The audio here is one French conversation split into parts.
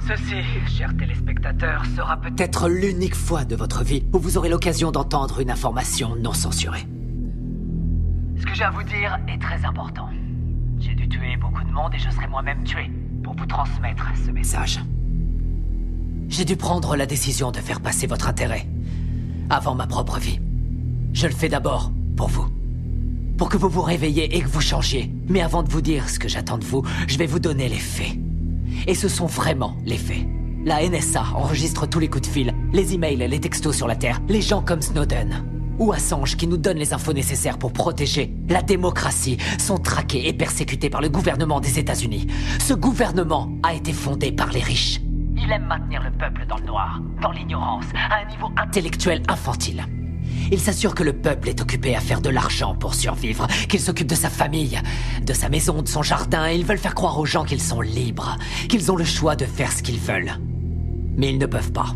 Ceci, chers téléspectateurs, sera peut-être l'unique fois de votre vie où vous aurez l'occasion d'entendre une information non censurée. Ce que j'ai à vous dire est très important. J'ai dû tuer beaucoup de monde et je serai moi-même tué pour vous transmettre ce message. J'ai dû prendre la décision de faire passer votre intérêt avant ma propre vie. Je le fais d'abord pour vous. Pour que vous vous réveilliez et que vous changiez. Mais avant de vous dire ce que j'attends de vous, je vais vous donner les faits. Et ce sont vraiment les faits. La NSA enregistre tous les coups de fil, les emails, les textos sur la Terre, les gens comme Snowden ou Assange qui nous donnent les infos nécessaires pour protéger la démocratie sont traqués et persécutés par le gouvernement des États-Unis. Ce gouvernement a été fondé par les riches. Il aime maintenir le peuple dans le noir, dans l'ignorance, à un niveau intellectuel infantile. Il s'assure que le peuple est occupé à faire de l'argent pour survivre, qu'il s'occupe de sa famille, de sa maison, de son jardin, et ils veulent faire croire aux gens qu'ils sont libres, qu'ils ont le choix de faire ce qu'ils veulent. Mais ils ne peuvent pas.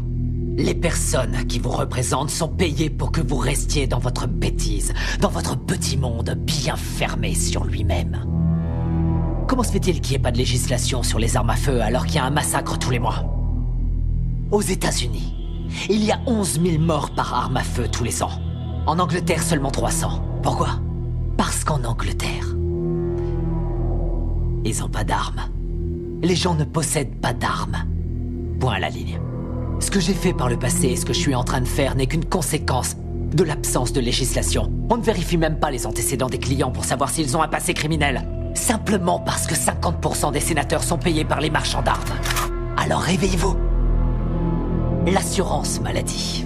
Les personnes qui vous représentent sont payées pour que vous restiez dans votre bêtise, dans votre petit monde bien fermé sur lui-même. Comment se fait-il qu'il n'y ait pas de législation sur les armes à feu alors qu'il y a un massacre tous les mois? Aux États-Unis, il y a 11 000 morts par arme à feu tous les ans. En Angleterre, seulement 300. Pourquoi? Parce qu'en Angleterre, ils n'ont pas d'armes. Les gens ne possèdent pas d'armes. Point à la ligne. Ce que j'ai fait par le passé et ce que je suis en train de faire n'est qu'une conséquence de l'absence de législation. On ne vérifie même pas les antécédents des clients pour savoir s'ils ont un passé criminel. Simplement parce que 50% des sénateurs sont payés par les marchands d'armes. Alors réveillez-vous. L'assurance maladie.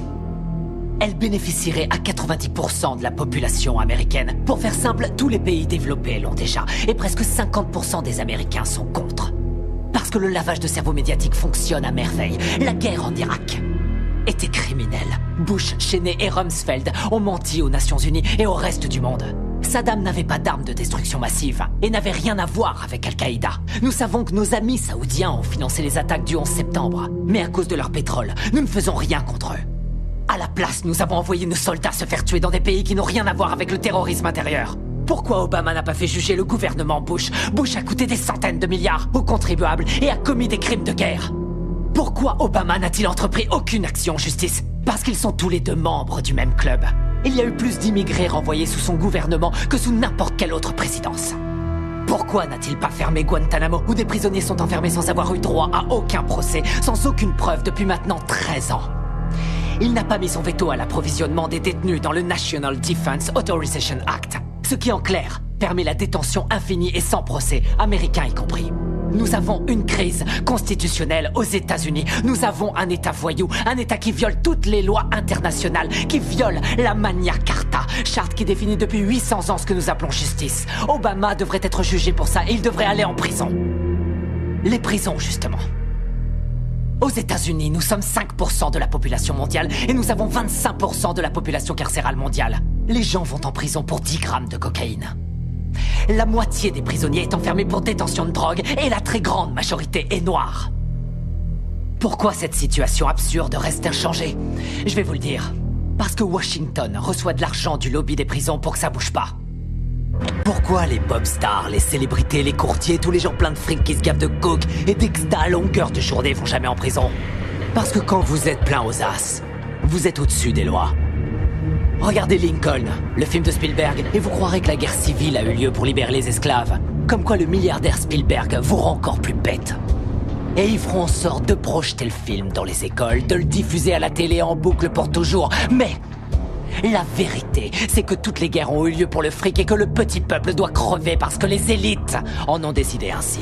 Elle bénéficierait à 90% de la population américaine. Pour faire simple, tous les pays développés l'ont déjà. Et presque 50% des Américains sont contre. Parce que le lavage de cerveau médiatique fonctionne à merveille. La guerre en Irak était criminelle. Bush, Cheney et Rumsfeld ont menti aux Nations Unies et au reste du monde. Saddam n'avait pas d'armes de destruction massive et n'avait rien à voir avec Al-Qaïda. Nous savons que nos amis saoudiens ont financé les attaques du 11 septembre. Mais à cause de leur pétrole, nous ne faisons rien contre eux. À la place, nous avons envoyé nos soldats se faire tuer dans des pays qui n'ont rien à voir avec le terrorisme intérieur. Pourquoi Obama n'a pas fait juger le gouvernement Bush? Bush a coûté des centaines de milliards aux contribuables et a commis des crimes de guerre. Pourquoi Obama n'a-t-il entrepris aucune action en justice? Parce qu'ils sont tous les deux membres du même club. Il y a eu plus d'immigrés renvoyés sous son gouvernement que sous n'importe quelle autre présidence. Pourquoi n'a-t-il pas fermé Guantanamo, où des prisonniers sont enfermés sans avoir eu droit à aucun procès, sans aucune preuve depuis maintenant 13 ans? Il n'a pas mis son veto à l'approvisionnement des détenus dans le National Defense Authorization Act, ce qui en clair permet la détention infinie et sans procès, américains y compris. Nous avons une crise constitutionnelle aux États-Unis. Nous avons un État voyou, un État qui viole toutes les lois internationales, qui viole la Magna Carta, charte qui définit depuis 800 ans ce que nous appelons justice. Obama devrait être jugé pour ça et il devrait aller en prison. Les prisons, justement. Aux États-Unis, nous sommes 5% de la population mondiale et nous avons 25% de la population carcérale mondiale. Les gens vont en prison pour 10 grammes de cocaïne. La moitié des prisonniers est enfermée pour détention de drogue et la très grande majorité est noire. Pourquoi cette situation absurde reste inchangée? Je vais vous le dire. Parce que Washington reçoit de l'argent du lobby des prisons pour que ça bouge pas. Pourquoi les pop stars, les célébrités, les courtiers, tous les gens pleins de fric qui se gavent de coke et d'exta à longueur de journée vont jamais en prison? Parce que quand vous êtes plein aux as, vous êtes au-dessus des lois. Regardez Lincoln, le film de Spielberg, et vous croirez que la guerre civile a eu lieu pour libérer les esclaves. Comme quoi le milliardaire Spielberg vous rend encore plus bête. Et ils feront en sorte de projeter le film dans les écoles, de le diffuser à la télé en boucle pour toujours. Mais la vérité, c'est que toutes les guerres ont eu lieu pour le fric et que le petit peuple doit crever parce que les élites en ont décidé ainsi.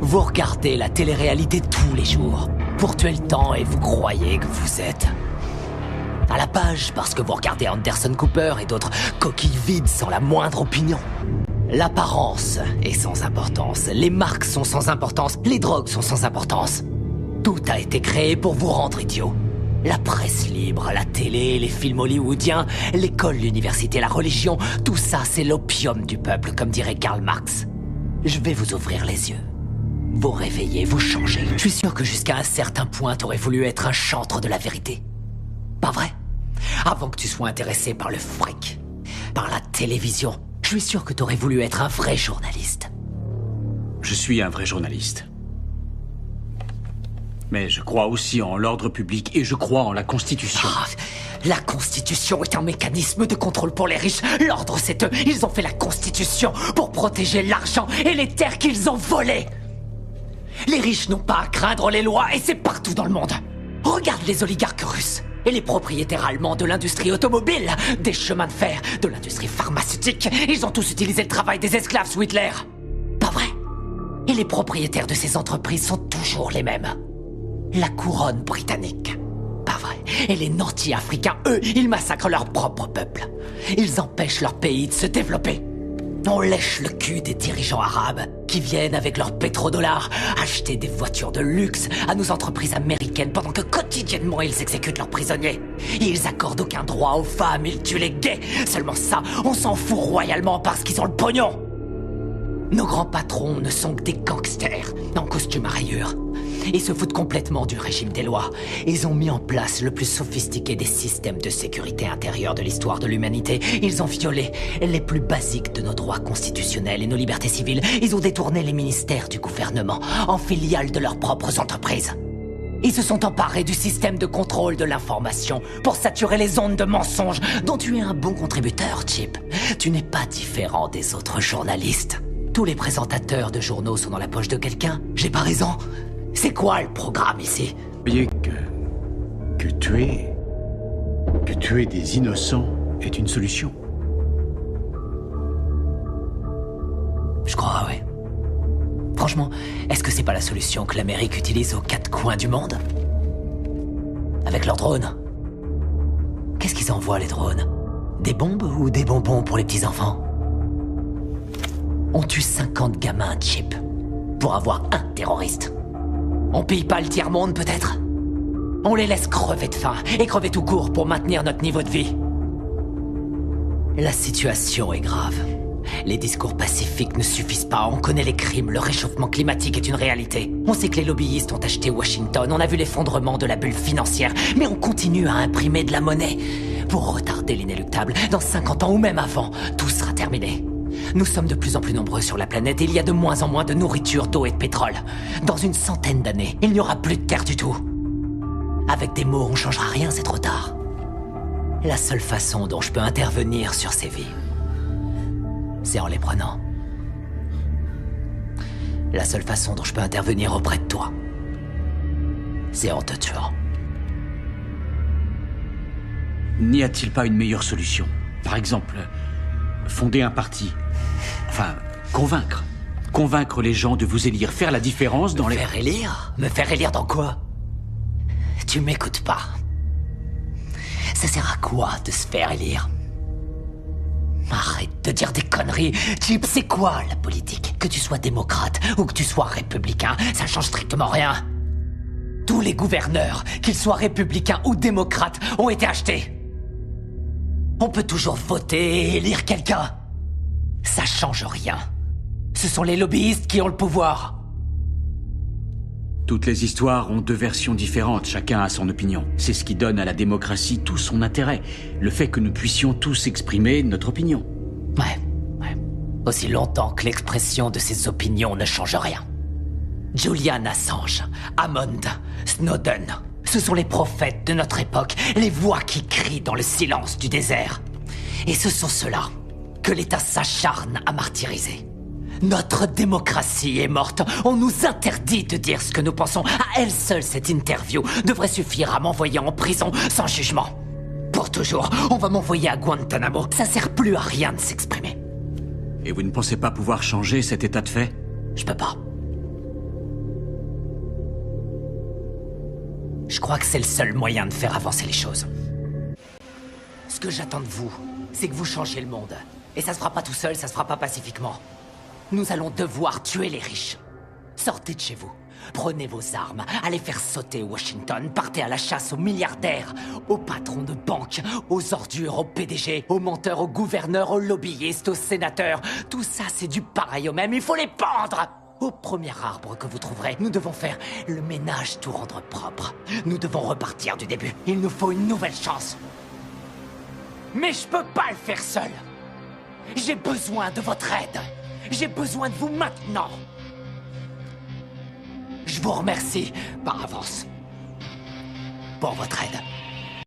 Vous regardez la télé-réalité tous les jours pour tuer le temps et vous croyez que vous êtes à la page parce que vous regardez Anderson Cooper et d'autres coquilles vides sans la moindre opinion. L'apparence est sans importance, les marques sont sans importance, les drogues sont sans importance. Tout a été créé pour vous rendre idiot. La presse libre, la télé, les films hollywoodiens, l'école, l'université, la religion, tout ça c'est l'opium du peuple, comme dirait Karl Marx. Je vais vous ouvrir les yeux. Vous réveiller, vous changer. Je suis sûr que jusqu'à un certain point t'aurais voulu être un chantre de la vérité. Pas vrai? Avant que tu sois intéressé par le fric, par la télévision, je suis sûr que t'aurais voulu être un vrai journaliste. Je suis un vrai journaliste. Mais je crois aussi en l'ordre public et je crois en la Constitution. Ah, la Constitution est un mécanisme de contrôle pour les riches. L'ordre, c'est eux. Ils ont fait la Constitution pour protéger l'argent et les terres qu'ils ont volées. Les riches n'ont pas à craindre les lois et c'est partout dans le monde. Regarde les oligarques russes et les propriétaires allemands de l'industrie automobile, des chemins de fer, de l'industrie pharmaceutique. Ils ont tous utilisé le travail des esclaves sous Hitler. Pas vrai? Et les propriétaires de ces entreprises sont toujours les mêmes. La couronne britannique. Pas vrai. Et les nantis africains, eux, ils massacrent leur propre peuple. Ils empêchent leur pays de se développer. On lèche le cul des dirigeants arabes qui viennent avec leurs pétrodollars acheter des voitures de luxe à nos entreprises américaines pendant que quotidiennement ils exécutent leurs prisonniers. Ils accordent aucun droit aux femmes, ils tuent les gays. Seulement ça, on s'en fout royalement parce qu'ils ont le pognon. Nos grands patrons ne sont que des gangsters en costume à rayures. Ils se foutent complètement du régime des lois. Ils ont mis en place le plus sophistiqué des systèmes de sécurité intérieure de l'histoire de l'humanité. Ils ont violé les plus basiques de nos droits constitutionnels et nos libertés civiles. Ils ont détourné les ministères du gouvernement en filiales de leurs propres entreprises. Ils se sont emparés du système de contrôle de l'information pour saturer les ondes de mensonges dont tu es un bon contributeur, Chip. Tu n'es pas différent des autres journalistes. Tous les présentateurs de journaux sont dans la poche de quelqu'un. J'ai pas raison? C'est quoi le programme ici? Vous voyez que tuer des innocents est une solution. Je crois, oui. Franchement, est-ce que c'est pas la solution que l'Amérique utilise aux quatre coins du monde? Avec leurs drones. Qu'est-ce qu'ils envoient, les drones? Des bombes ou des bonbons pour les petits-enfants? On tue 50 gamins, Chip, pour avoir un terroriste. On pille pas le tiers-monde, peut-être? On les laisse crever de faim, et crever tout court pour maintenir notre niveau de vie. La situation est grave. Les discours pacifiques ne suffisent pas, on connaît les crimes, le réchauffement climatique est une réalité. On sait que les lobbyistes ont acheté Washington, on a vu l'effondrement de la bulle financière, mais on continue à imprimer de la monnaie. Pour retarder l'inéluctable, dans 50 ans ou même avant, tout sera terminé. Nous sommes de plus en plus nombreux sur la planète et il y a de moins en moins de nourriture, d'eau et de pétrole. Dans une centaine d'années, il n'y aura plus de terre du tout. Avec des mots, on changera rien, c'est trop tard. La seule façon dont je peux intervenir sur ces vies, c'est en les prenant. La seule façon dont je peux intervenir auprès de toi, c'est en te tuant. N'y a-t-il pas une meilleure solution? Par exemple, fonder un parti. Enfin, convaincre. Convaincre les gens de vous élire, faire la différence dans les... Me faire élire? Me faire élire dans quoi? Tu m'écoutes pas. Ça sert à quoi de se faire élire? Arrête de dire des conneries. Chip, c'est quoi la politique? Que tu sois démocrate ou que tu sois républicain, ça change strictement rien. Tous les gouverneurs, qu'ils soient républicains ou démocrates, ont été achetés. On peut toujours voter et élire quelqu'un. Ça change rien. Ce sont les lobbyistes qui ont le pouvoir. Toutes les histoires ont deux versions différentes, chacun a son opinion. C'est ce qui donne à la démocratie tout son intérêt. Le fait que nous puissions tous exprimer notre opinion. Ouais. Aussi longtemps que l'expression de ces opinions ne change rien. Julian Assange, Hammond, Snowden, ce sont les prophètes de notre époque, les voix qui crient dans le silence du désert. Et ce sont ceux-là que l'État s'acharne à martyriser. Notre démocratie est morte. On nous interdit de dire ce que nous pensons. À elle seule, cette interview devrait suffire à m'envoyer en prison sans jugement. Pour toujours, on va m'envoyer à Guantanamo. Ça sert plus à rien de s'exprimer. Et vous ne pensez pas pouvoir changer cet état de fait? Je peux pas. Je crois que c'est le seul moyen de faire avancer les choses. Ce que j'attends de vous, c'est que vous changiez le monde. Et ça se fera pas tout seul, ça se fera pas pacifiquement. Nous allons devoir tuer les riches. Sortez de chez vous. Prenez vos armes, allez faire sauter Washington, partez à la chasse aux milliardaires, aux patrons de banques, aux ordures, aux PDG, aux menteurs, aux gouverneurs, aux lobbyistes, aux sénateurs. Tout ça, c'est du pareil au même, il faut les pendre! Au premier arbre que vous trouverez, nous devons faire le ménage, tout rendre propre. Nous devons repartir du début. Il nous faut une nouvelle chance. Mais je peux pas le faire seul. J'ai besoin de votre aide. J'ai besoin de vous maintenant. je vous remercie par avance pour votre aide.